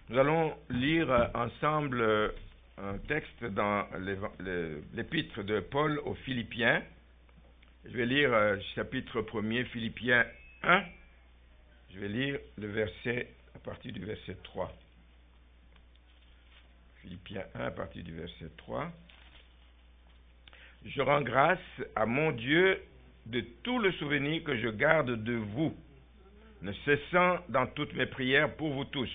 Nous allons lire ensemble un texte dans l'épître de Paul aux Philippiens. Je vais lire chapitre 1er, Philippiens 1. Je vais lire le verset à partir du verset 3. Philippiens 1 à partir du verset 3. Je rends grâce à mon Dieu de tout le souvenir que je garde de vous, ne cessant dans toutes mes prières pour vous tous,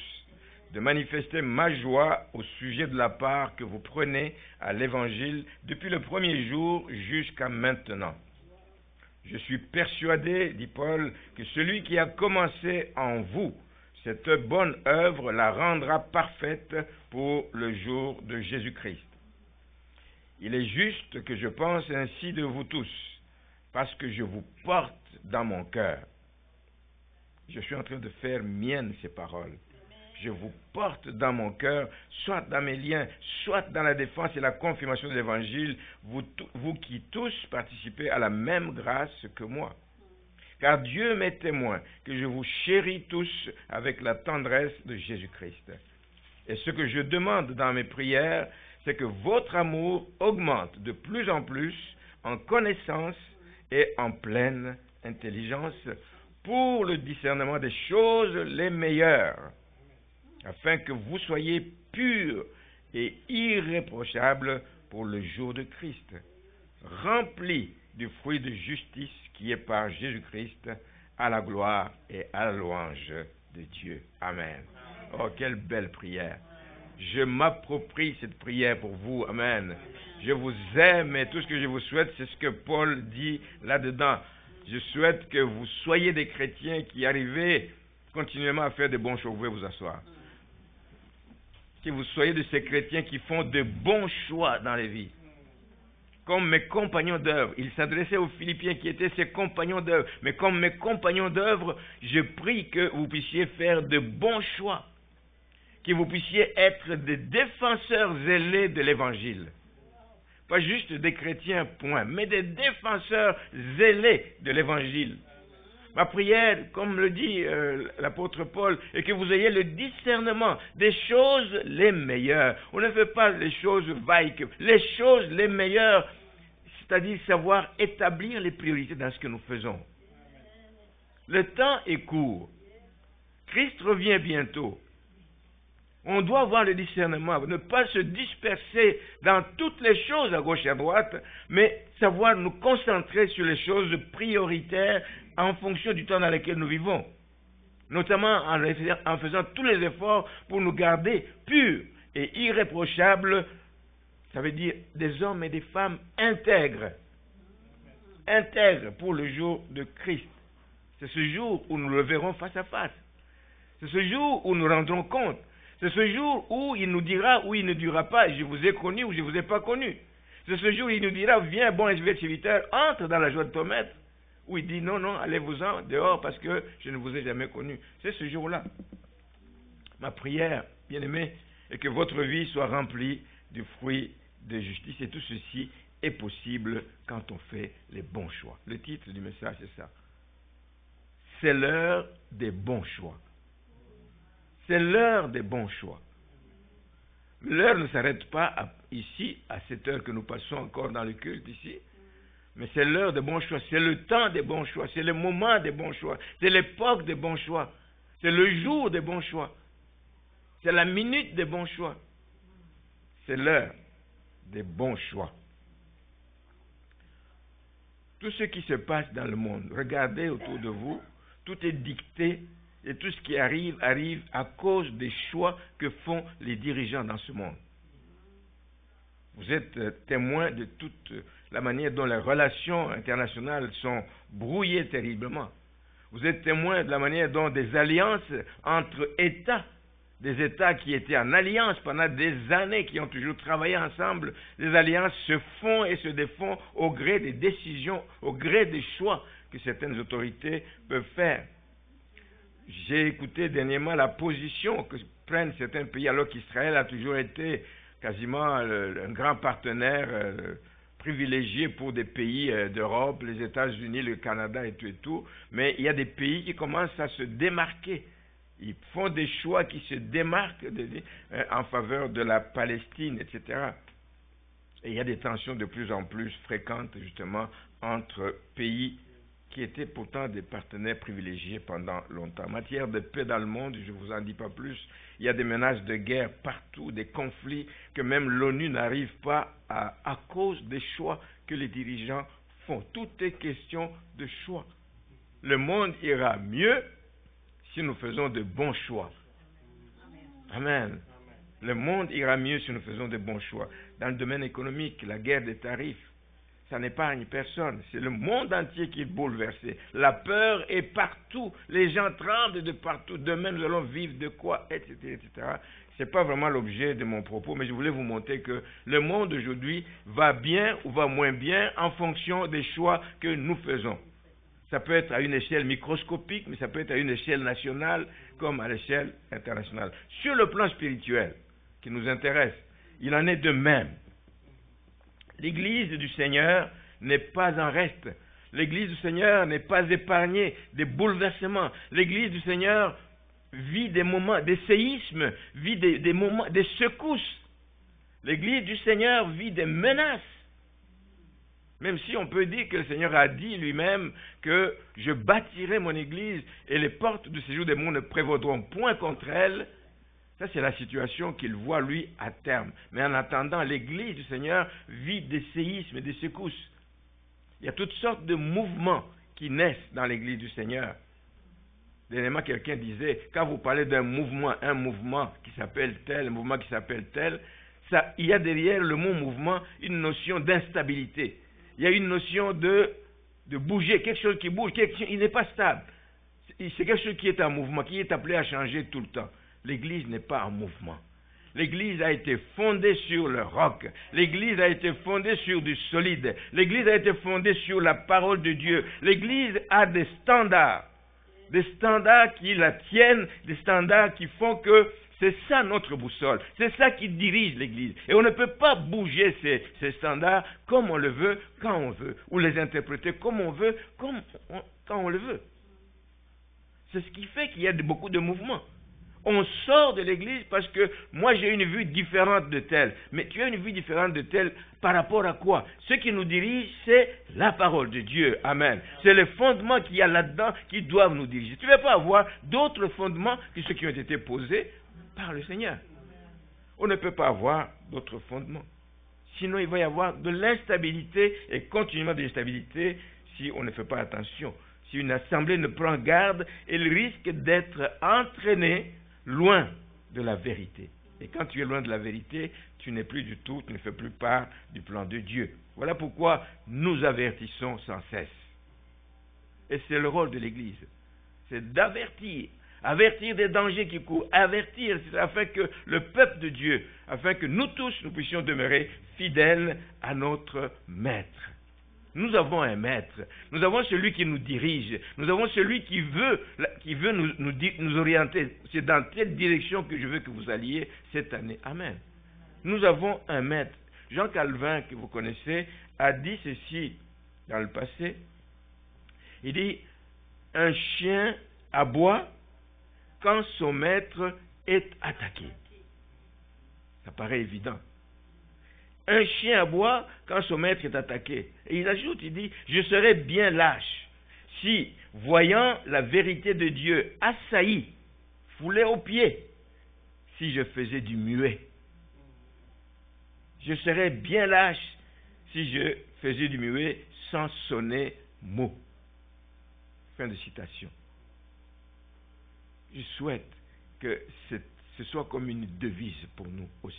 de manifester ma joie au sujet de la part que vous prenez à l'Évangile depuis le premier jour jusqu'à maintenant. Je suis persuadé, dit Paul, que celui qui a commencé en vous cette bonne œuvre la rendra parfaite pour le jour de Jésus-Christ. Il est juste que je pense ainsi de vous tous, parce que je vous porte dans mon cœur. Je suis en train de faire miennes ces paroles. Je vous porte dans mon cœur, soit dans mes liens, soit dans la défense et la confirmation de l'Évangile, vous qui tous participez à la même grâce que moi. Car Dieu m'est témoin que je vous chéris tous avec la tendresse de Jésus-Christ. Et ce que je demande dans mes prières, c'est que votre amour augmente de plus en plus en connaissance et en pleine intelligence pour le discernement des choses les meilleures, afin que vous soyez purs et irréprochables pour le jour de Christ, remplis du fruit de justice qui est par Jésus-Christ, à la gloire et à la louange de Dieu. Amen. Oh, quelle belle prière. Je m'approprie cette prière pour vous. Amen. Je vous aime et tout ce que je vous souhaite, c'est ce que Paul dit là-dedans. Je souhaite que vous soyez des chrétiens qui arrivez continuellement à faire de bons choix. Vous pouvez vous asseoir. Que vous soyez de ces chrétiens qui font de bons choix dans les vies. Comme mes compagnons d'œuvre. Il s'adressait aux Philippiens qui étaient ses compagnons d'œuvre. Mais comme mes compagnons d'œuvre, je prie que vous puissiez faire de bons choix. Que vous puissiez être des défenseurs zélés de l'Évangile. Pas juste des chrétiens, point, mais des défenseur zélé de l'Évangile. Ma prière, comme le dit l'apôtre Paul, est que vous ayez le discernement des choses les meilleures. On ne fait pas les choses vagues, les choses les meilleures, c'est-à-dire savoir établir les priorités dans ce que nous faisons. Le temps est court. Christ revient bientôt. On doit avoir le discernement, ne pas se disperser dans toutes les choses à gauche et à droite, mais savoir nous concentrer sur les choses prioritaires en fonction du temps dans lequel nous vivons. Notamment en faisant tous les efforts pour nous garder purs et irréprochables, ça veut dire des hommes et des femmes intègres. Intègres pour le jour de Christ. C'est ce jour où nous le verrons face à face. C'est ce jour où nous rendrons compte. C'est ce jour où il nous dira ou il ne dira pas, je vous ai connu ou je ne vous ai pas connu. C'est ce jour où il nous dira, viens, bon et serviteur, entre dans la joie de ton maître. Ou il dit, non, allez-vous-en dehors parce que je ne vous ai jamais connu. C'est ce jour-là. Ma prière, bien-aimé, est que votre vie soit remplie du fruit de justice. Et tout ceci est possible quand on fait les bons choix. Le titre du message, c'est ça. C'est l'heure des bons choix. C'est l'heure des bons choix. L'heure ne s'arrête pas ici, à cette heure que nous passons encore dans le culte ici, mais c'est l'heure des bons choix, c'est le temps des bons choix, c'est le moment des bons choix, c'est l'époque des bons choix, c'est le jour des bons choix, c'est la minute des bons choix, c'est l'heure des bons choix. Tout ce qui se passe dans le monde, regardez autour de vous, tout est dicté. Et tout ce qui arrive à cause des choix que font les dirigeants dans ce monde. Vous êtes témoin de toute la manière dont les relations internationales sont brouillées terriblement. Vous êtes témoin de la manière dont des alliances entre États, des États qui étaient en alliance pendant des années, qui ont toujours travaillé ensemble, les alliances se font et se défont au gré des décisions, au gré des choix que certaines autorités peuvent faire. J'ai écouté dernièrement la position que prennent certains pays, alors qu'Israël a toujours été quasiment un grand partenaire privilégié pour des pays d'Europe, les États-Unis, le Canada et tout. Mais il y a des pays qui commencent à se démarquer. Ils font des choix qui se démarquent en faveur de la Palestine, etc. Et il y a des tensions de plus en plus fréquentes, justement, entre pays qui étaient pourtant des partenaires privilégiés pendant longtemps. En matière de paix dans le monde, je ne vous en dis pas plus, il y a des menaces de guerre partout, des conflits que même l'ONU n'arrive pas à cause des choix que les dirigeants font. Tout est question de choix. Le monde ira mieux si nous faisons de bons choix. Amen. Le monde ira mieux si nous faisons de bons choix. Dans le domaine économique, la guerre des tarifs, ça n'épargne personne. C'est le monde entier qui est bouleversé. La peur est partout. Les gens tremblent de partout. Demain, nous allons vivre de quoi, etc., etc. Ce n'est pas vraiment l'objet de mon propos, mais je voulais vous montrer que le monde aujourd'hui va bien ou va moins bien en fonction des choix que nous faisons. Ça peut être à une échelle microscopique, mais ça peut être à une échelle nationale comme à l'échelle internationale. Sur le plan spirituel, qui nous intéresse, il en est de même. L'Église du Seigneur n'est pas en reste. L'Église du Seigneur n'est pas épargnée des bouleversements. L'Église du Seigneur vit des moments, des séismes, vit des moments, des secousses. L'Église du Seigneur vit des menaces. Même si on peut dire que le Seigneur a dit lui-même que je bâtirai mon Église et les portes du séjour des monts ne prévaudront point contre elle. Ça, c'est la situation qu'il voit, lui, à terme. Mais en attendant, l'Église du Seigneur vit des séismes et des secousses. Il y a toutes sortes de mouvements qui naissent dans l'Église du Seigneur. Dernièrement, quelqu'un disait, quand vous parlez d'un mouvement, un mouvement qui s'appelle tel, un mouvement qui s'appelle tel, il y a derrière le mot mouvement une notion d'instabilité. Il y a une notion de bouger, quelque chose qui bouge, il n'est pas stable. C'est quelque chose qui est en mouvement, qui est appelé à changer tout le temps. L'Église n'est pas en mouvement. L'Église a été fondée sur le roc. L'Église a été fondée sur du solide. L'Église a été fondée sur la parole de Dieu. L'Église a des standards qui la tiennent, des standards qui font que c'est ça notre boussole. C'est ça qui dirige l'Église. Et on ne peut pas bouger ces standards comme on le veut, quand on veut, ou les interpréter comme on veut, quand on le veut. C'est ce qui fait qu'il y a beaucoup de mouvements. On sort de l'Église parce que moi j'ai une vue différente de telle. Mais tu as une vue différente de telle par rapport à quoi? Ce qui nous dirige, c'est la parole de Dieu. Amen. C'est les fondements qu'il y a là-dedans qui doivent nous diriger. Tu ne vas pas avoir d'autres fondements que ceux qui ont été posés par le Seigneur. On ne peut pas avoir d'autres fondements. Sinon, il va y avoir de l'instabilité et continuellement de l'instabilité si on ne fait pas attention. Si une assemblée ne prend garde, elle risque d'être entraînée loin de la vérité. Et quand tu es loin de la vérité, tu n'es plus du tout, tu ne fais plus part du plan de Dieu. Voilà pourquoi nous avertissons sans cesse. Et c'est le rôle de l'Église. C'est d'avertir. Avertir des dangers qui courent. Avertir, c'est afin que le peuple de Dieu, afin que nous tous, nous puissions demeurer fidèles à notre Maître. Nous avons un maître, nous avons celui qui nous dirige, nous avons celui qui veut nous orienter. C'est dans telle direction que je veux que vous alliez cette année. Amen. Nous avons un maître. Jean Calvin, que vous connaissez, a dit ceci dans le passé. Il dit, un chien aboie quand son maître est attaqué. Ça paraît évident. Un chien aboie quand son maître est attaqué. Et il ajoute, il dit, je serais bien lâche si, voyant la vérité de Dieu assaillie, foulée aux pieds, si je faisais du muet. Je serais bien lâche si je faisais du muet sans sonner mot. Fin de citation. Je souhaite que ce soit comme une devise pour nous aussi.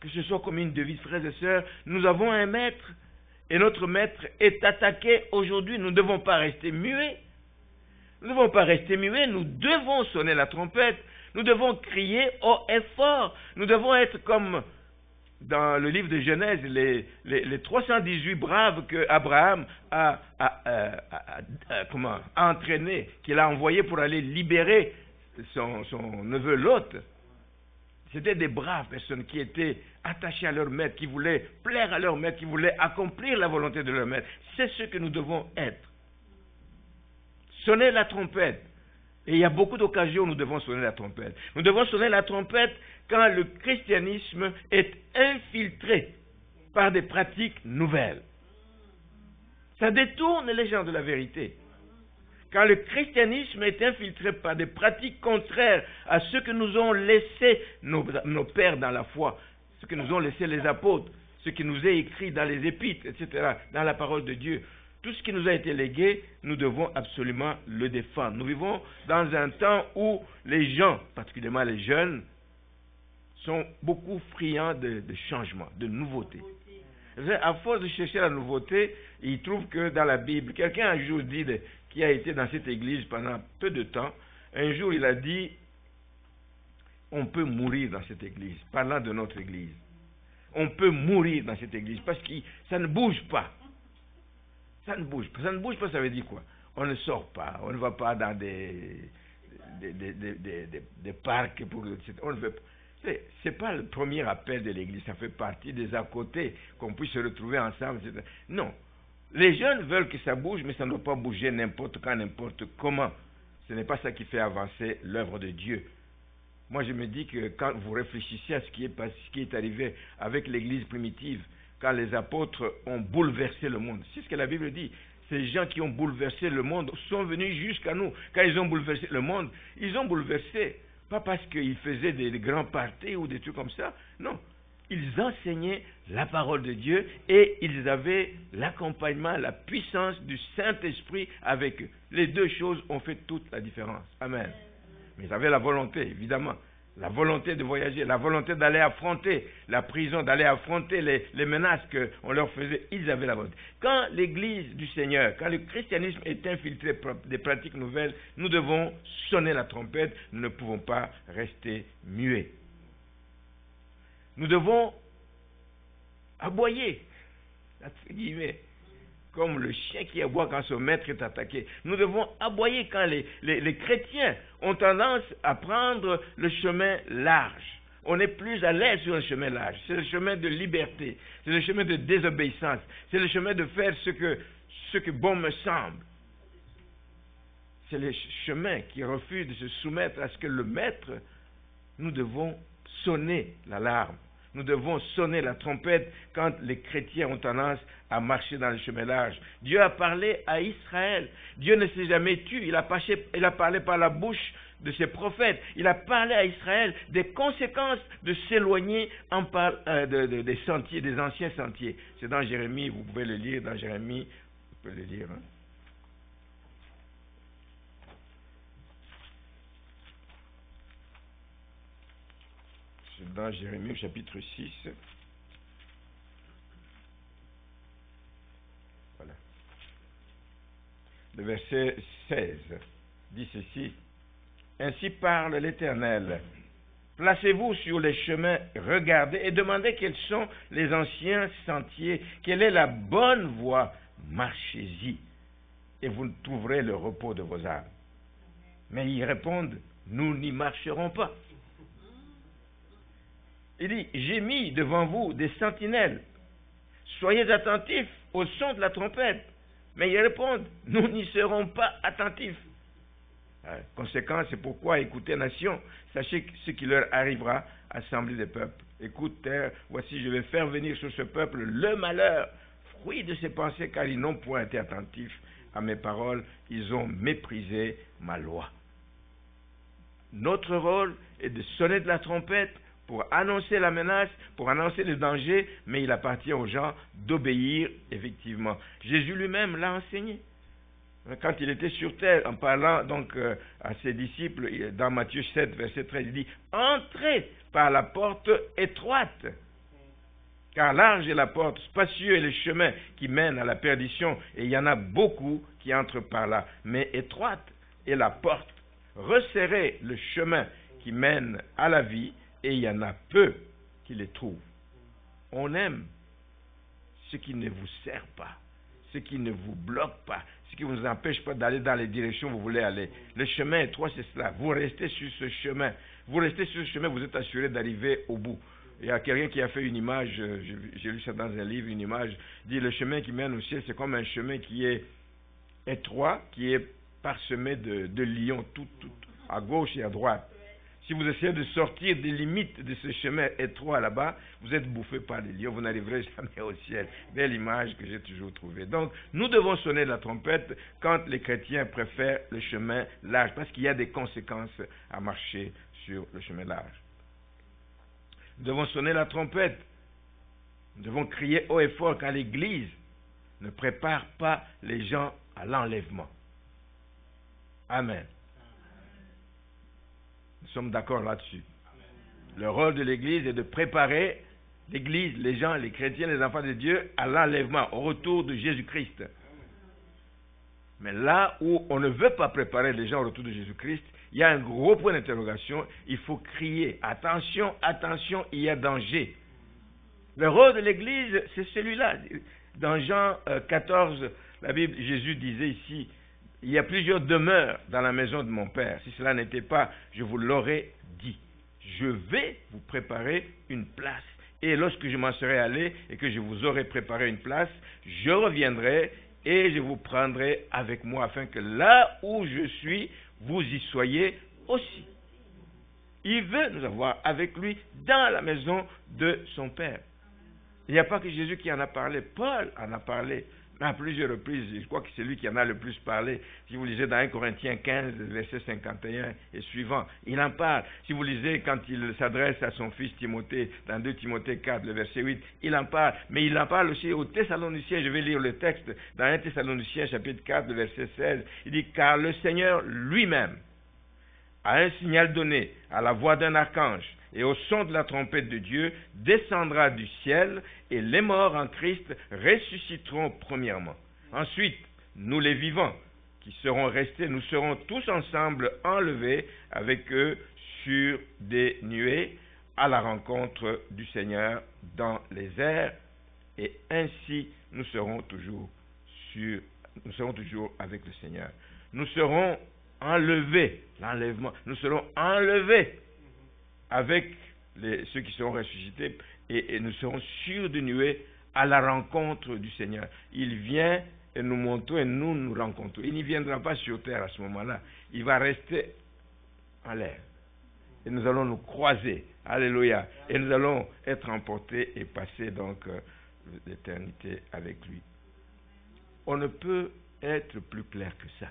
Que ce soit comme une devise, frères et sœurs, nous avons un maître, et notre maître est attaqué aujourd'hui. Nous ne devons pas rester muets. Nous ne devons pas rester muets, nous devons sonner la trompette, nous devons crier haut et fort. Nous devons être comme dans le livre de Genèse, les 318 braves que Abraham a entraînés, qu'il a envoyés pour aller libérer son neveu Lot. C'était des braves personnes qui étaient attachées à leur maître, qui voulaient plaire à leur maître, qui voulaient accomplir la volonté de leur maître. C'est ce que nous devons être. Sonnez la trompette. Et il y a beaucoup d'occasions où nous devons sonner la trompette. Nous devons sonner la trompette quand le christianisme est infiltré par des pratiques nouvelles. Ça détourne les gens de la vérité. Quand le christianisme est infiltré par des pratiques contraires à ce que nous ont laissé nos pères dans la foi, ce que nous ont laissé les apôtres, ce qui nous est écrit dans les épîtres, etc., dans la parole de Dieu, tout ce qui nous a été légué, nous devons absolument le défendre. Nous vivons dans un temps où les gens, particulièrement les jeunes, sont beaucoup friands de changements, de nouveautés. À force de chercher la nouveauté, ils trouvent que dans la Bible, quelqu'un un jour dit, qui a été dans cette église pendant peu de temps, un jour il a dit, on peut mourir dans cette église, parlant de notre église. On peut mourir dans cette église parce que ça ne bouge pas. Ça ne bouge pas. Ça ne bouge pas, ça veut dire quoi? On ne sort pas, on ne va pas dans des parcs pour... On ne veut pas. C'est pas le premier appel de l'église, ça fait partie des à côté, qu'on puisse se retrouver ensemble, etc. Non. Les jeunes veulent que ça bouge, mais ça ne doit pas bouger n'importe quand, n'importe comment. Ce n'est pas ça qui fait avancer l'œuvre de Dieu. Moi, je me dis que quand vous réfléchissez à ce qui est arrivé avec l'église primitive, quand les apôtres ont bouleversé le monde, c'est ce que la Bible dit. Ces gens qui ont bouleversé le monde sont venus jusqu'à nous. Quand ils ont bouleversé le monde, ils ont bouleversé, pas parce qu'ils faisaient des grands parties ou des trucs comme ça, non. Ils enseignaient la parole de Dieu et ils avaient l'accompagnement, la puissance du Saint-Esprit avec eux. Les deux choses ont fait toute la différence. Amen. Mais ils avaient la volonté, évidemment. La volonté de voyager, la volonté d'aller affronter la prison, d'aller affronter les menaces qu'on leur faisait. Ils avaient la volonté. Quand l'Église du Seigneur, quand le christianisme est infiltré par des pratiques nouvelles, nous devons sonner la trompette. Nous ne pouvons pas rester muets. Nous devons aboyer, entre guillemets, comme le chien qui aboie quand son maître est attaqué. Nous devons aboyer quand les chrétiens ont tendance à prendre le chemin large. On est plus à l'aise sur le chemin large. C'est le chemin de liberté. C'est le chemin de désobéissance. C'est le chemin de faire ce que bon me semble. C'est le chemin qui refuse de se soumettre à ce que le maître, nous devons sonner l'alarme. Nous devons sonner la trompette quand les chrétiens ont tendance à marcher dans le chemin large. Dieu a parlé à Israël. Dieu ne s'est jamais tu. Il a parlé par la bouche de ses prophètes. Il a parlé à Israël des conséquences de s'éloigner des sentiers, des anciens sentiers. C'est dans Jérémie, vous pouvez le lire dans Jérémie. Vous pouvez le lire. Hein? Dans Jérémie au chapitre 6. Voilà. Le verset 16 dit ceci. Ainsi parle l'Éternel. Placez-vous sur les chemins, regardez et demandez quels sont les anciens sentiers, quelle est la bonne voie, marchez-y et vous trouverez le repos de vos âmes. Mais ils répondent, nous n'y marcherons pas. Il dit, j'ai mis devant vous des sentinelles. Soyez attentifs au son de la trompette. Mais ils répondent, nous n'y serons pas attentifs. Conséquence, c'est pourquoi, écoutez, nation, sachez ce qui leur arrivera, assemblée des peuples. Écoute, terre, voici, je vais faire venir sur ce peuple le malheur, fruit de ses pensées, car ils n'ont point été attentifs à mes paroles, ils ont méprisé ma loi. Notre rôle est de sonner de la trompette, pour annoncer la menace, pour annoncer le danger, mais il appartient aux gens d'obéir, effectivement. Jésus lui-même l'a enseigné. Quand il était sur terre, en parlant donc à ses disciples, dans Matthieu 7, verset 13, il dit « Entrez par la porte étroite, car large est la porte, spacieux est le chemin qui mène à la perdition, et il y en a beaucoup qui entrent par là. Mais étroite est la porte, resserrez le chemin qui mène à la vie, et il y en a peu qui les trouvent. » On aime ce qui ne vous sert pas, ce qui ne vous bloque pas, ce qui ne vous empêche pas d'aller dans les directions où vous voulez aller. Le chemin étroit, c'est cela. Vous restez sur ce chemin. Vous restez sur ce chemin, vous êtes assuré d'arriver au bout. Il y a quelqu'un qui a fait une image, j'ai lu ça dans un livre, une image, dit le chemin qui mène au ciel, c'est comme un chemin qui est étroit, qui est parsemé de lions, tout, à gauche et à droite. Si vous essayez de sortir des limites de ce chemin étroit là-bas, vous êtes bouffé par les lions, vous n'arriverez jamais au ciel. Belle image que j'ai toujours trouvée. Donc, nous devons sonner la trompette quand les chrétiens préfèrent le chemin large, parce qu'il y a des conséquences à marcher sur le chemin large. Nous devons sonner la trompette. Nous devons crier haut et fort quand l'Église ne prépare pas les gens à l'enlèvement. Amen. Nous sommes d'accord là-dessus. Le rôle de l'Église est de préparer l'Église, les gens, les chrétiens, les enfants de Dieu à l'enlèvement, au retour de Jésus-Christ. Mais là où on ne veut pas préparer les gens au retour de Jésus-Christ, il y a un gros point d'interrogation. Il faut crier, attention, attention, il y a danger. Le rôle de l'Église, c'est celui-là. Dans Jean 14, la Bible, Jésus disait ici, il y a plusieurs demeures dans la maison de mon Père. Si cela n'était pas, je vous l'aurais dit. Je vais vous préparer une place. Et lorsque je m'en serai allé et que je vous aurai préparé une place, je reviendrai et je vous prendrai avec moi afin que là où je suis, vous y soyez aussi. Il veut nous avoir avec lui dans la maison de son Père. Il n'y a pas que Jésus qui en a parlé. Paul en a parlé à plusieurs reprises. Je crois que c'est lui qui en a le plus parlé. Si vous lisez dans 1 Corinthiens 15, verset 51 et suivant, il en parle. Si vous lisez quand il s'adresse à son fils Timothée, dans 2 Timothée 4, le verset 8, il en parle. Mais il en parle aussi aux Thessaloniciens. Je vais lire le texte dans 1 Thessaloniciens, chapitre 4, le verset 16. Il dit, car le Seigneur lui-même a un signal donné à la voix d'un archange et au son de la trompette de Dieu, descendra du ciel et les morts en Christ ressusciteront premièrement. Ensuite, nous les vivants qui serons restés, nous serons tous ensemble enlevés avec eux sur des nuées à la rencontre du Seigneur dans les airs, et ainsi nous serons toujours avec le Seigneur. Nous serons enlevés, l'enlèvement, nous serons enlevés avec ceux qui seront ressuscités et nous serons sur des nuées à la rencontre du Seigneur. Il vient et nous montons et nous nous rencontrons. Il n'y viendra pas sur terre à ce moment-là. Il va rester en l'air. Et nous allons nous croiser. Alléluia. Et nous allons être emportés et passer donc l'éternité avec lui. On ne peut être plus clair que ça.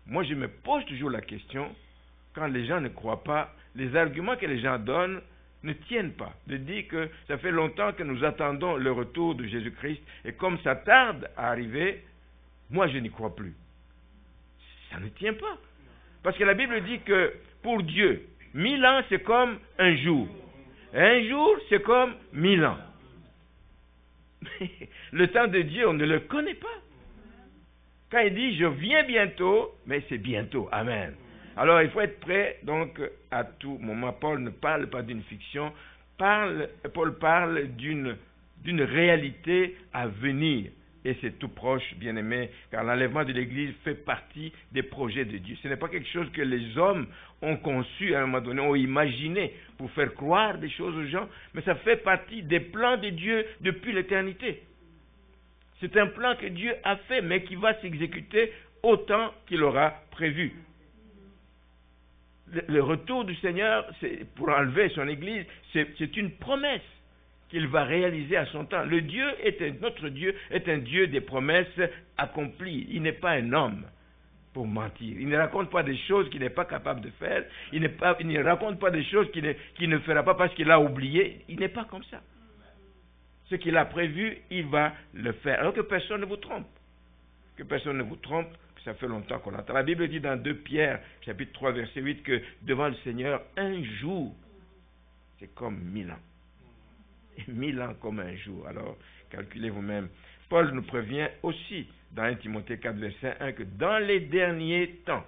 Moi, je me pose toujours la question, quand les gens ne croient pas, les arguments que les gens donnent ne tiennent pas. De dire que ça fait longtemps que nous attendons le retour de Jésus-Christ, et comme ça tarde à arriver, moi je n'y crois plus. Ça ne tient pas. Parce que la Bible dit que pour Dieu, 1000 ans c'est comme un jour. Un jour c'est comme 1000 ans. Le temps de Dieu, on ne le connaît pas. Quand il dit « je viens bientôt », mais c'est bientôt. Amen. Alors, il faut être prêt, donc, à tout moment. Paul ne parle pas d'une fiction. Paul parle d'une réalité à venir. Et c'est tout proche, bien-aimé, car l'enlèvement de l'Église fait partie des projets de Dieu. Ce n'est pas quelque chose que les hommes ont conçu à un moment donné, ont imaginé pour faire croire des choses aux gens, mais ça fait partie des plans de Dieu depuis l'éternité. C'est un plan que Dieu a fait, mais qui va s'exécuter autant qu'il aura prévu. Le retour du Seigneur, pour enlever son Église, c'est une promesse qu'il va réaliser à son temps. Notre Dieu est un Dieu des promesses accomplies. Il n'est pas un homme pour mentir. Il ne raconte pas des choses qu'il n'est pas capable de faire. Il ne raconte pas des choses qu'il ne fera pas parce qu'il a oublié. Il n'est pas comme ça. Ce qu'il a prévu, il va le faire. Alors que personne ne vous trompe. Que personne ne vous trompe. Ça fait longtemps qu'on attend. La Bible dit dans 2 Pierre, chapitre 3, verset 8, que devant le Seigneur, un jour, c'est comme 1000 ans. Et 1000 ans comme un jour. Alors, calculez vous-même. Paul nous prévient aussi, dans 1 Timothée 4, verset 1, que dans les derniers temps,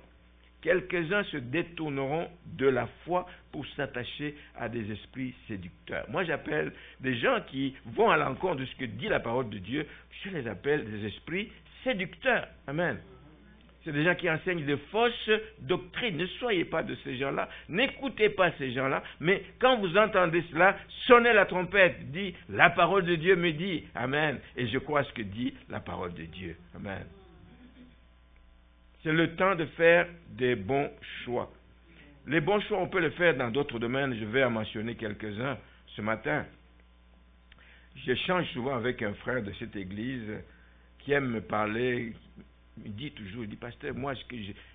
quelques-uns se détourneront de la foi pour s'attacher à des esprits séducteurs. Moi, j'appelle des gens qui vont à l'encontre de ce que dit la parole de Dieu, je les appelle des esprits séducteurs. Amen. C'est des gens qui enseignent de fausses doctrines. Ne soyez pas de ces gens-là. N'écoutez pas ces gens-là. Mais quand vous entendez cela, sonnez la trompette. Dit, la parole de Dieu me dit. Amen. Et je crois ce que dit la parole de Dieu. Amen. C'est le temps de faire des bons choix. Les bons choix, on peut les faire dans d'autres domaines. Je vais en mentionner quelques-uns ce matin. J'échange souvent avec un frère de cette église qui aime me parler. Il dit toujours, il dit, pasteur, moi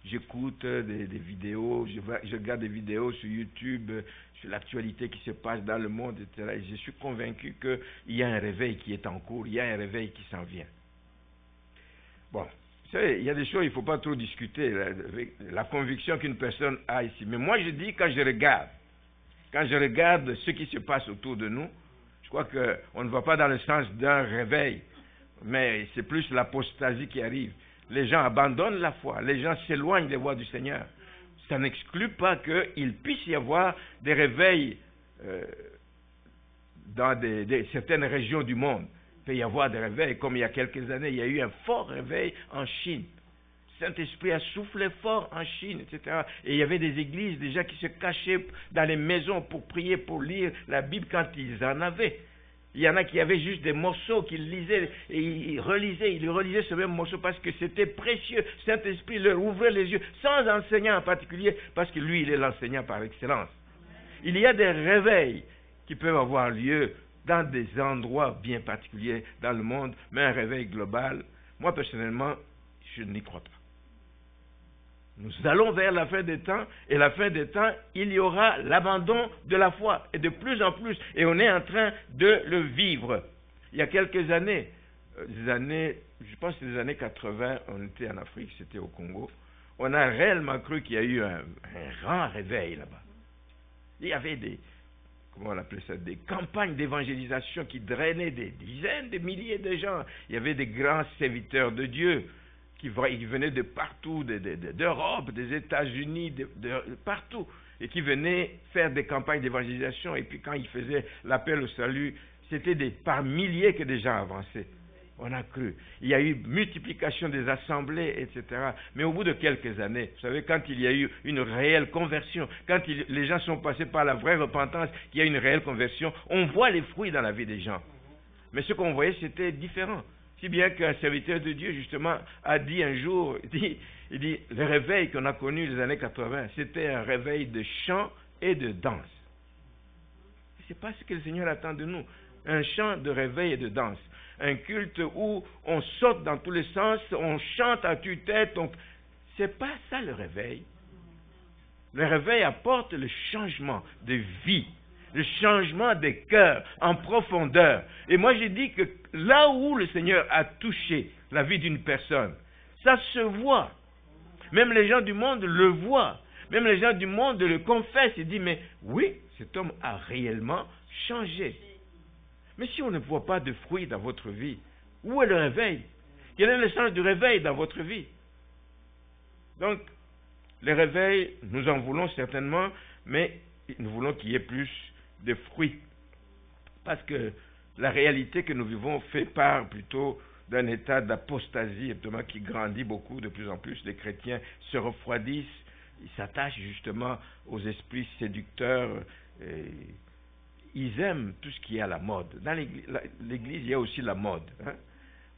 j'écoute des vidéos, je regarde des vidéos sur YouTube, sur l'actualité qui se passe dans le monde, etc. Et je suis convaincu qu'il y a un réveil qui est en cours, il y a un réveil qui s'en vient. Bon, vous savez, il y a des choses, il ne faut pas trop discuter, la conviction qu'une personne a ici. Mais moi je dis, quand je regarde ce qui se passe autour de nous, je crois qu'on ne va pas dans le sens d'un réveil, mais c'est plus l'apostasie qui arrive. Les gens abandonnent la foi, les gens s'éloignent des voies du Seigneur. Ça n'exclut pas qu'il puisse y avoir des réveils dans certaines régions du monde. Il peut y avoir des réveils, comme il y a quelques années, il y a eu un fort réveil en Chine. Le Saint-Esprit a soufflé fort en Chine, etc. Et il y avait des églises déjà qui se cachaient dans les maisons pour prier, pour lire la Bible quand ils en avaient. Il y en a qui avaient juste des morceaux qu'ils lisaient et ils relisaient ce même morceau parce que c'était précieux. Saint-Esprit leur ouvrait les yeux, sans enseignant en particulier, parce que lui, il est l'enseignant par excellence. Il y a des réveils qui peuvent avoir lieu dans des endroits bien particuliers dans le monde, mais un réveil global, moi personnellement, je n'y crois pas. Nous allons vers la fin des temps, et la fin des temps, il y aura l'abandon de la foi, et de plus en plus, et on est en train de le vivre. Il y a quelques années, je pense que c'est les années 80, on était en Afrique, c'était au Congo, on a réellement cru qu'il y a eu un grand réveil là-bas. Il y avait des campagnes d'évangélisation qui drainaient des dizaines de milliers de gens. Il y avait des grands serviteurs de Dieu qui venaient de partout, d'Europe, des États-Unis, de partout, et qui venaient faire des campagnes d'évangélisation. Et puis quand ils faisaient l'appel au salut, c'était par milliers que des gens avançaient. On a cru. Il y a eu multiplication des assemblées, etc. Mais au bout de quelques années, vous savez, quand il y a eu une réelle conversion, quand les gens sont passés par la vraie repentance, qu'il y a une réelle conversion, on voit les fruits dans la vie des gens. Mais ce qu'on voyait, c'était différent. Si bien qu'un serviteur de Dieu, justement, a dit un jour, il dit, le réveil qu'on a connu les années 80, c'était un réveil de chant et de danse. C'est pas ce que le Seigneur attend de nous. Un chant de réveil et de danse. Un culte où on saute dans tous les sens, on chante à tue-tête. C'est pas ça le réveil. Le réveil apporte le changement de vie, le changement des cœurs en profondeur. Et moi je dis que là où le Seigneur a touché la vie d'une personne, ça se voit. Même les gens du monde le voient. Même les gens du monde le confessent et disent, mais oui, cet homme a réellement changé. Mais si on ne voit pas de fruits dans votre vie, où est le réveil? Quel est le sens du réveil dans votre vie? Donc, le réveil, nous en voulons certainement, mais nous voulons qu'il y ait plus de fruits. Parce que la réalité que nous vivons fait part plutôt d'un état d'apostasie qui grandit beaucoup de plus en plus. Les chrétiens se refroidissent, ils s'attachent justement aux esprits séducteurs. Ils aiment tout ce qui est à la mode. Dans l'église, il y a aussi la mode.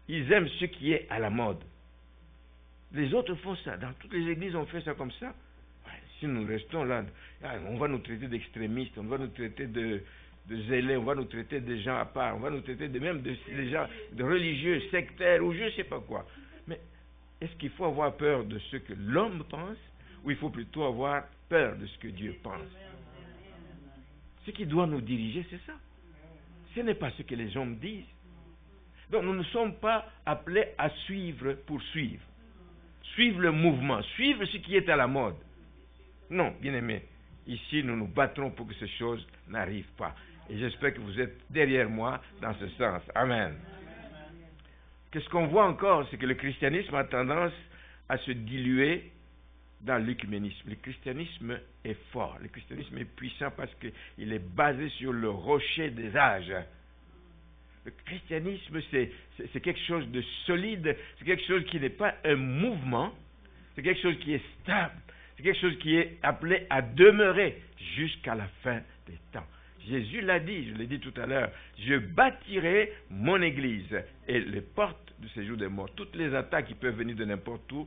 Ils aiment ce qui est à la mode. Les autres font ça. Dans toutes les églises, on fait ça comme ça. Si nous restons là, on va nous traiter d'extrémistes, on va nous traiter de zélés, on va nous traiter de gens à part, on va nous traiter même de gens de religieux, sectaires ou je ne sais pas quoi. Mais est-ce qu'il faut avoir peur de ce que l'homme pense ou il faut plutôt avoir peur de ce que Dieu pense? Ce qui doit nous diriger, c'est ça. Ce n'est pas ce que les hommes disent. Donc nous ne sommes pas appelés à suivre pour suivre. Suivre le mouvement, suivre ce qui est à la mode. Non, bien-aimés, ici nous nous battrons pour que ces choses n'arrivent pas. Et j'espère que vous êtes derrière moi dans ce sens. Amen. Qu'est-ce qu'on voit encore? C'est que le christianisme a tendance à se diluer dans l'œcuménisme. Le christianisme est fort, le christianisme est puissant parce qu'il est basé sur le rocher des âges. Le christianisme, c'est quelque chose de solide, c'est quelque chose qui n'est pas un mouvement, c'est quelque chose qui est stable, c'est quelque chose qui est appelé à demeurer jusqu'à la fin des temps. Jésus l'a dit, je l'ai dit tout à l'heure, je bâtirai mon église et les portes du séjour des morts, toutes les attaques qui peuvent venir de n'importe où,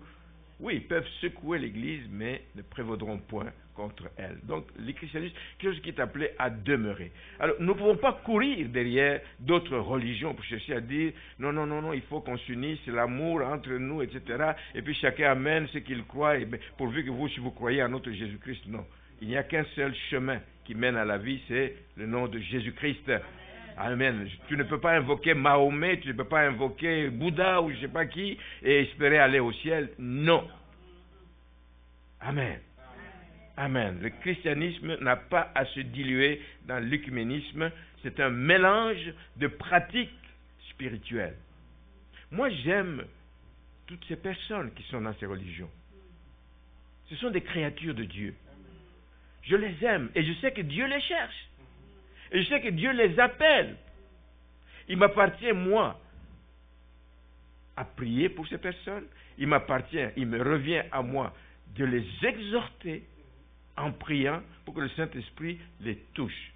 Oui, ils peuvent secouer l'Église, mais ne prévaudront point contre elle. Donc, le christianisme, quelque chose qui est appelé à demeurer. Alors, nous ne pouvons pas courir derrière d'autres religions pour chercher à dire, non, non, non, non, il faut qu'on s'unisse, c'est l'amour entre nous, etc. Et puis chacun amène ce qu'il croit, et bien, pourvu que vous, si vous croyez en notre Jésus-Christ, non. Il n'y a qu'un seul chemin qui mène à la vie, c'est le nom de Jésus-Christ. Amen. Tu ne peux pas invoquer Mahomet, tu ne peux pas invoquer Bouddha ou je ne sais pas qui et espérer aller au ciel. Non. Amen. Amen. Le christianisme n'a pas à se diluer dans l'œcuménisme. C'est un mélange de pratiques spirituelles. Moi, j'aime toutes ces personnes qui sont dans ces religions. Ce sont des créatures de Dieu. Je les aime et je sais que Dieu les cherche. Et je sais que Dieu les appelle. Il m'appartient, moi, à prier pour ces personnes. Il me revient à moi de les exhorter en priant pour que le Saint-Esprit les touche.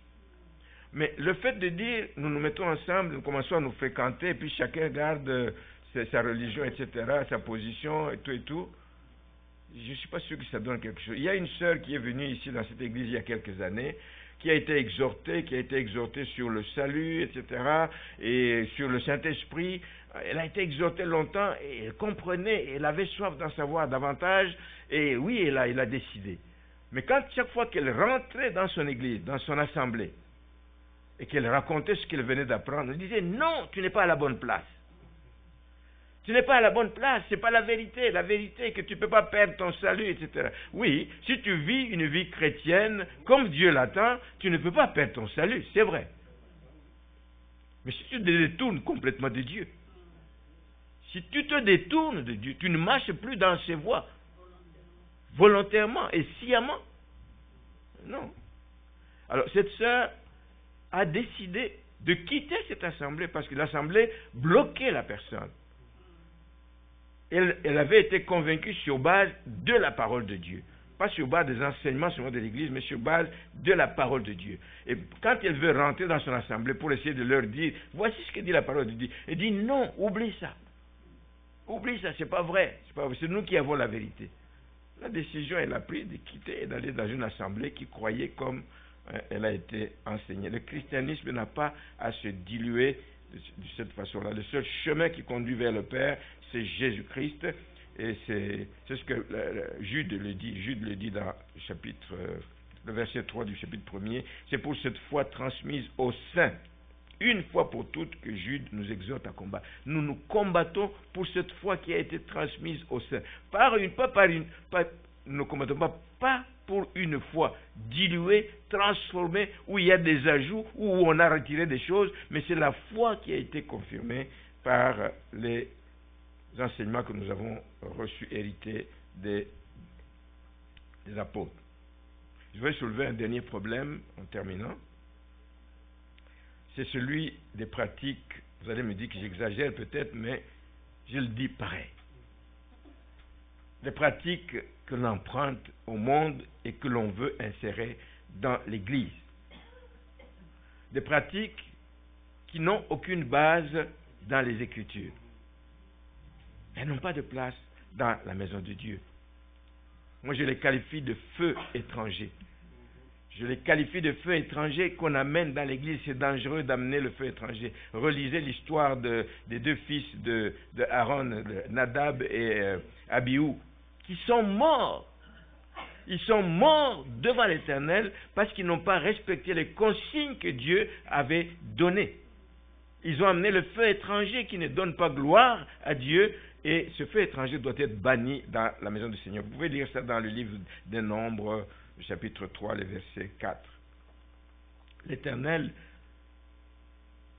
Mais le fait de dire, nous nous mettons ensemble, nous commençons à nous fréquenter, et puis chacun garde sa religion, etc., sa position, et tout, je ne suis pas sûr que ça donne quelque chose. Il y a une sœur qui est venue ici dans cette église il y a quelques années, qui a été exhortée sur le salut, etc., et sur le Saint-Esprit. Elle a été exhortée longtemps, et elle comprenait, elle avait soif d'en savoir davantage, et oui, elle a décidé. Mais quand chaque fois qu'elle rentrait dans son église, dans son assemblée, et qu'elle racontait ce qu'elle venait d'apprendre, elle disait, non, tu n'es pas à la bonne place. Tu n'es pas à la bonne place, ce n'est pas la vérité. La vérité est que tu ne peux pas perdre ton salut, etc. Oui, si tu vis une vie chrétienne comme Dieu l'attend, tu ne peux pas perdre ton salut, c'est vrai. Mais si tu te détournes complètement de Dieu, si tu te détournes de Dieu, tu ne marches plus dans ses voies, volontairement et sciemment. Non. Alors, cette sœur a décidé de quitter cette assemblée parce que l'assemblée bloquait la personne. Elle avait été convaincue sur base de la parole de Dieu. Pas sur base des enseignements seulement de l'Église, mais sur base de la parole de Dieu. Et quand elle veut rentrer dans son assemblée pour essayer de leur dire, voici ce que dit la parole de Dieu, elle dit non, oublie ça. Oublie ça, c'est pas vrai. C'est nous qui avons la vérité. La décision, elle a prise de quitter et d'aller dans une assemblée qui croyait comme elle a été enseignée. Le christianisme n'a pas à se diluer de cette façon-là. Le seul chemin qui conduit vers le Père, c'est Jésus-Christ. Et c'est ce que Jude le dit. Jude le dit dans le verset 3 du chapitre 1er. C'est pour cette foi transmise aux saints, une fois pour toutes, que Jude nous exhorte à combattre. Nous nous combattons pour cette foi qui a été transmise aux saints. Nous ne combattons pas pour une foi diluée, transformée, où il y a des ajouts, où on a retiré des choses, mais c'est la foi qui a été confirmée par les enseignements que nous avons reçus, hérités des apôtres. Je vais soulever un dernier problème en terminant. C'est celui des pratiques. Vous allez me dire que j'exagère peut-être, mais je le dis pareil. Les pratiques que l'on emprunte au monde et que l'on veut insérer dans l'Église. Des pratiques qui n'ont aucune base dans les Écritures. Elles n'ont pas de place dans la maison de Dieu. Moi, je les qualifie de feu étranger. Je les qualifie de feu étranger qu'on amène dans l'Église. C'est dangereux d'amener le feu étranger. Relisez l'histoire des deux fils de Aaron, Nadab et Abihu, qui sont morts. Ils sont morts devant l'Éternel parce qu'ils n'ont pas respecté les consignes que Dieu avait données. Ils ont amené le feu étranger qui ne donne pas gloire à Dieu, et ce feu étranger doit être banni dans la maison du Seigneur. Vous pouvez lire ça dans le livre des Nombres, chapitre 3, le verset 4. L'Éternel,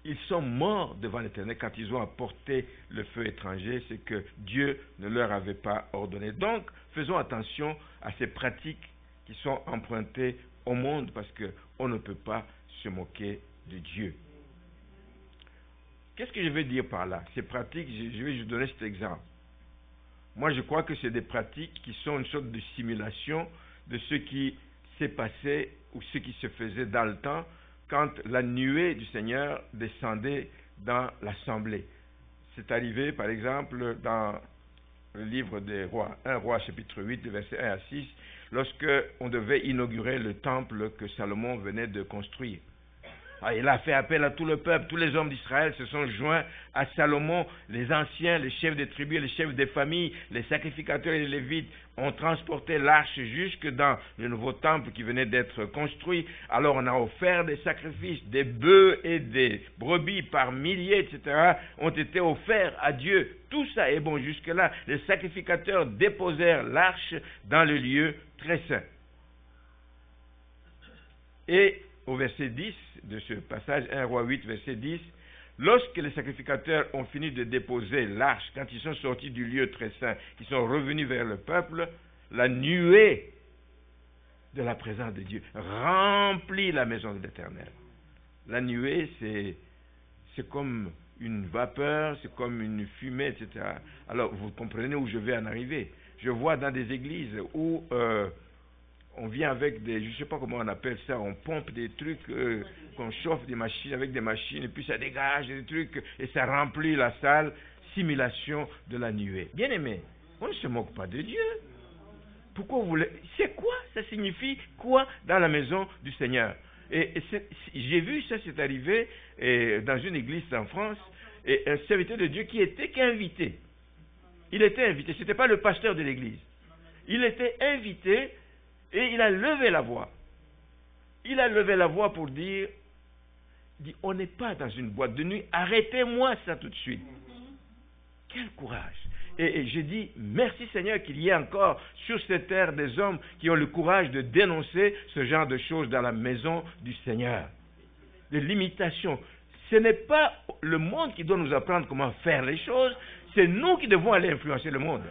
ils sont morts devant l'Éternel quand ils ont apporté le feu étranger, c'est que Dieu ne leur avait pas ordonné. Donc, faisons attention à ces pratiques qui sont empruntées au monde, parce qu'on ne peut pas se moquer de Dieu. Qu'est-ce que je veux dire par là? Ces pratiques, je vais vous donner cet exemple. Moi, je crois que c'est des pratiques qui sont une sorte de simulation de ce qui s'est passé ou ce qui se faisait dans le temps quand la nuée du Seigneur descendait dans l'assemblée. C'est arrivé, par exemple, dans le livre des rois, 1 roi chapitre 8, versets 1 à 6, lorsque on devait inaugurer le temple que Salomon venait de construire. Il a fait appel à tout le peuple, tous les hommes d'Israël se sont joints à Salomon, les anciens, les chefs des tribus, les chefs des familles, les sacrificateurs et les lévites ont transporté l'arche jusque dans le nouveau temple qui venait d'être construit. Alors on a offert des sacrifices, des bœufs et des brebis par milliers, etc., ont été offerts à Dieu. Tout ça est bon jusque-là. Les sacrificateurs déposèrent l'arche dans le lieu très saint. Et au verset 10 de ce passage, 1 roi 8, verset 10, lorsque les sacrificateurs ont fini de déposer l'arche, quand ils sont sortis du lieu très saint, ils sont revenus vers le peuple, la nuée de la présence de Dieu remplit la maison de l'Éternel. La nuée, c'est comme une vapeur, c'est comme une fumée, etc. Alors, vous comprenez où je vais en arriver. Je vois dans des églises où on vient avec des, je ne sais pas comment on appelle ça, on pompe des trucs, qu'on chauffe des machines avec des machines, et puis ça dégage des trucs, et ça remplit la salle, simulation de la nuée. Bien aimé, on ne se moque pas de Dieu. Pourquoi vous voulez... C'est quoi? Ça signifie quoi dans la maison du Seigneur? Et j'ai vu ça, c'est arrivé dans une église en France, et un serviteur de Dieu qui était qu'invité. Il était invité, ce n'était pas le pasteur de l'église. Il était invité, et il a levé la voix. Il a levé la voix pour dire, on n'est pas dans une boîte de nuit, arrêtez-moi ça tout de suite. Quel courage. Et j'ai dit, merci Seigneur qu'il y ait encore sur cette terre des hommes qui ont le courage de dénoncer ce genre de choses dans la maison du Seigneur. De l'imitation. Ce n'est pas le monde qui doit nous apprendre comment faire les choses, c'est nous qui devons aller influencer le monde.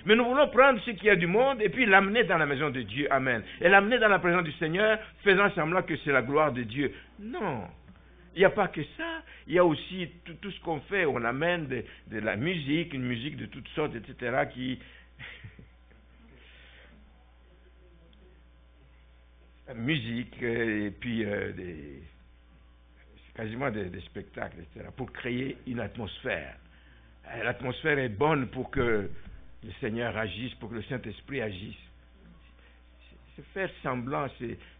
Mais nous voulons prendre ce qu'il y a du monde et puis l'amener dans la maison de Dieu. Amen. Et l'amener dans la présence du Seigneur, faisant semblant que c'est la gloire de Dieu. Non. Il n'y a pas que ça. Il y a aussi tout ce qu'on fait. On amène de la musique, une musique de toutes sortes, etc. qui... musique, et puis quasiment des spectacles, etc. Pour créer une atmosphère. L'atmosphère est bonne pour que le Seigneur agisse, pour que le Saint-Esprit agisse. C'est faire semblant,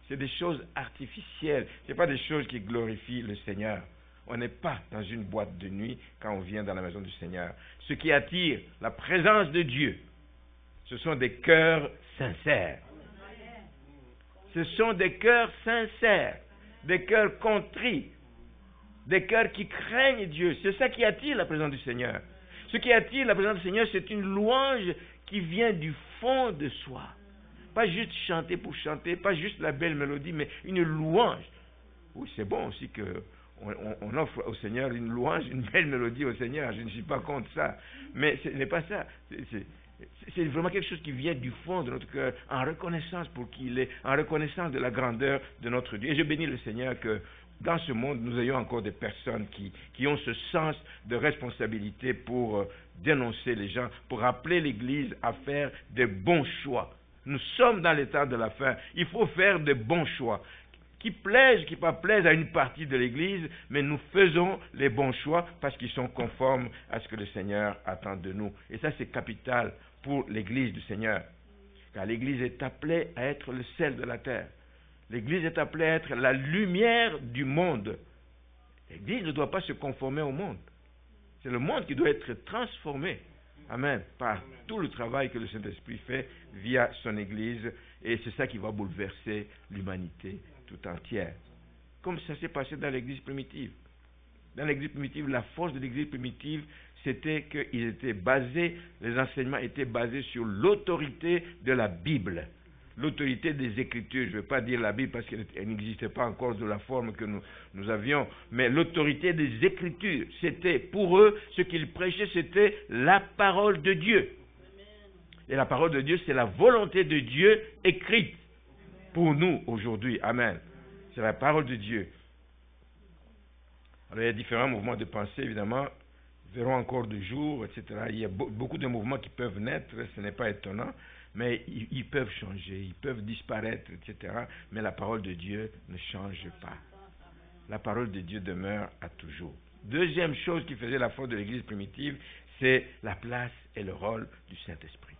c'est des choses artificielles. Ce n'est pas des choses qui glorifient le Seigneur. On n'est pas dans une boîte de nuit quand on vient dans la maison du Seigneur. Ce qui attire la présence de Dieu, ce sont des cœurs sincères. Ce sont des cœurs sincères, des cœurs contrits, des cœurs qui craignent Dieu. C'est ça qui attire la présence du Seigneur. Ce qui attire la présence du Seigneur, c'est une louange qui vient du fond de soi. Pas juste chanter pour chanter, pas juste la belle mélodie, mais une louange. Oui, c'est bon aussi qu'on offre au Seigneur une louange, une belle mélodie au Seigneur. Je ne suis pas contre ça. Mais ce n'est pas ça. C'est vraiment quelque chose qui vient du fond de notre cœur, en reconnaissance pour qui il est, en reconnaissance de la grandeur de notre Dieu. Et je bénis le Seigneur que dans ce monde, nous ayons encore des personnes qui ont ce sens de responsabilité pour dénoncer les gens, pour appeler l'Église à faire des bons choix. Nous sommes dans l'état de la fin. Il faut faire des bons choix. Qui plaisent, qui pas plaisent à une partie de l'Église, mais nous faisons les bons choix parce qu'ils sont conformes à ce que le Seigneur attend de nous. Et ça, c'est capital pour l'Église du Seigneur. Car l'Église est appelée à être le sel de la terre. L'Église est appelée à être la lumière du monde. L'Église ne doit pas se conformer au monde. C'est le monde qui doit être transformé. Amen. Par tout le travail que le Saint-Esprit fait via son Église. Et c'est ça qui va bouleverser l'humanité tout entière. Comme ça s'est passé dans l'Église primitive. Dans l'Église primitive, la force de l'Église primitive, c'était qu'ils étaient basés, les enseignements étaient basés sur l'autorité de la Bible. L'autorité des Écritures, je ne vais pas dire la Bible parce qu'elle n'existait pas encore de la forme que nous avions, mais l'autorité des Écritures, c'était pour eux, ce qu'ils prêchaient, c'était la parole de Dieu. Et la parole de Dieu, c'est la volonté de Dieu écrite pour nous aujourd'hui. Amen. C'est la parole de Dieu. Alors il y a différents mouvements de pensée, évidemment, verront encore de jour, etc. Il y a beaucoup de mouvements qui peuvent naître, ce n'est pas étonnant. Mais ils peuvent changer, ils peuvent disparaître, etc. Mais la parole de Dieu ne change pas. La parole de Dieu demeure à toujours. Deuxième chose qui faisait la force de l'Église primitive, C'est la place et le rôle du Saint-Esprit.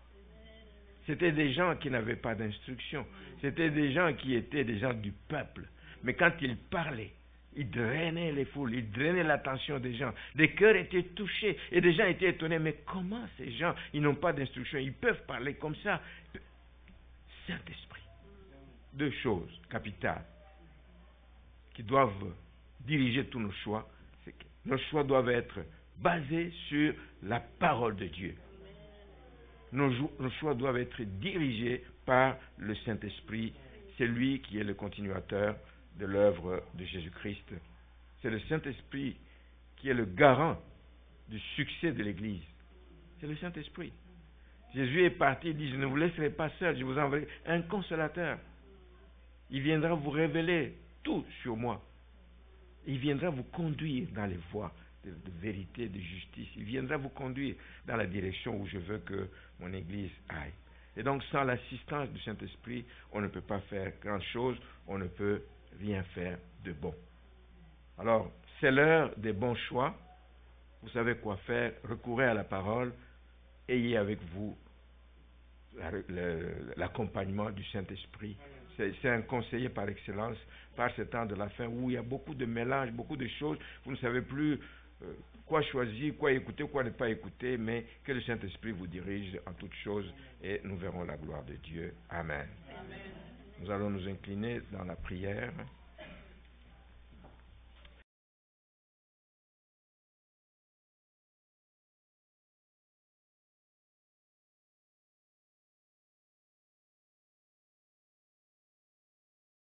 C'était des gens qui n'avaient pas d'instruction. C'était des gens qui étaient des gens du peuple. Mais quand ils parlaient, ils drainaient les foules, ils drainaient l'attention des gens. Des cœurs étaient touchés et des gens étaient étonnés. Mais comment ces gens, ils n'ont pas d'instruction, ils peuvent parler comme ça? Saint-Esprit. Deux choses capitales qui doivent diriger tous nos choix. C'est que nos choix doivent être basés sur la parole de Dieu. Nos choix doivent être dirigés par le Saint-Esprit. C'est lui qui est le continuateur de l'œuvre de Jésus-Christ. C'est le Saint-Esprit qui est le garant du succès de l'Église. C'est le Saint-Esprit. Jésus est parti, il dit, je ne vous laisserai pas seul, je vous enverrai un consolateur. Il viendra vous révéler tout sur moi. Il viendra vous conduire dans les voies de vérité, de justice. Il viendra vous conduire dans la direction où je veux que mon Église aille. Et donc, sans l'assistance du Saint-Esprit, on ne peut pas faire grand-chose, on ne peut rien faire de bon. Alors, c'est l'heure des bons choix. Vous savez quoi faire, recourez à la parole, ayez avec vous l'accompagnement du Saint-Esprit. C'est un conseiller par excellence, par ce temps de la fin où il y a beaucoup de mélanges, beaucoup de choses, vous ne savez plus quoi choisir, quoi écouter, quoi ne pas écouter, mais que le Saint-Esprit vous dirige en toutes choses et nous verrons la gloire de Dieu. Amen. Amen. Nous allons nous incliner dans la prière.